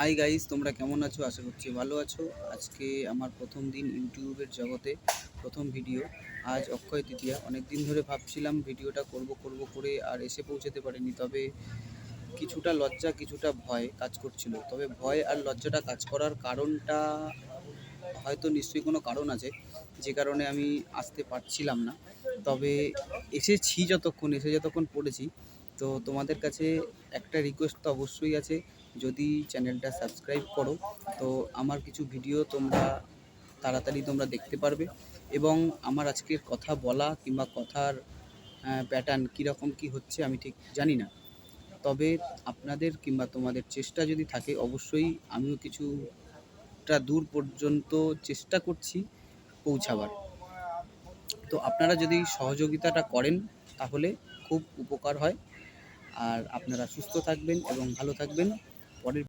Hi guys, তোমরা কেমন আছো? আশা করছি ভালো আছো। আজকে আমার প্রথম দিন ইউটিউবের জগতে, প্রথম ভিডিও। আজ অক্ষয় তৃতীয়া। অনেক দিন ধরে ভাবছিলাম ভিডিওটা করব করে আর এসে পৌঁছাতে পারিনি। তবে কিছুটা লজ্জা, কিছুটা ভয় কাজ করছিল। তবে ভয় আর লজ্জাটা কাজ করার কারণটা হয়তো নিশ্চয়ই কোনো কারণ আছে, যে কারণে আমি আসতে পারছিলাম না। তবে যতক্ষণ পড়েছি, তো তোমাদের কাছে একটা রিকোয়েস্ট তো অবশ্যই আছে। যদি চ্যানেলটা সাবস্ক্রাইব করো, তো আমার কিছু ভিডিও তাড়াতাড়ি তোমরা দেখতে পারবে। এবং আমার আজকের কথা বলা কিংবা কথার প্যাটার্ন কীরকম কী হচ্ছে আমি ঠিক জানি না। তবে আপনাদের কিংবা তোমাদের চেষ্টা যদি থাকে, অবশ্যই আমিও কিছুটা দূর পর্যন্ত চেষ্টা করছি পৌঁছাবার। তো আপনারা যদি সহযোগিতাটা করেন তাহলে খুব উপকার হয়। আর আপনারা সুস্থ থাকবেন এবং ভালো থাকবেন। পরের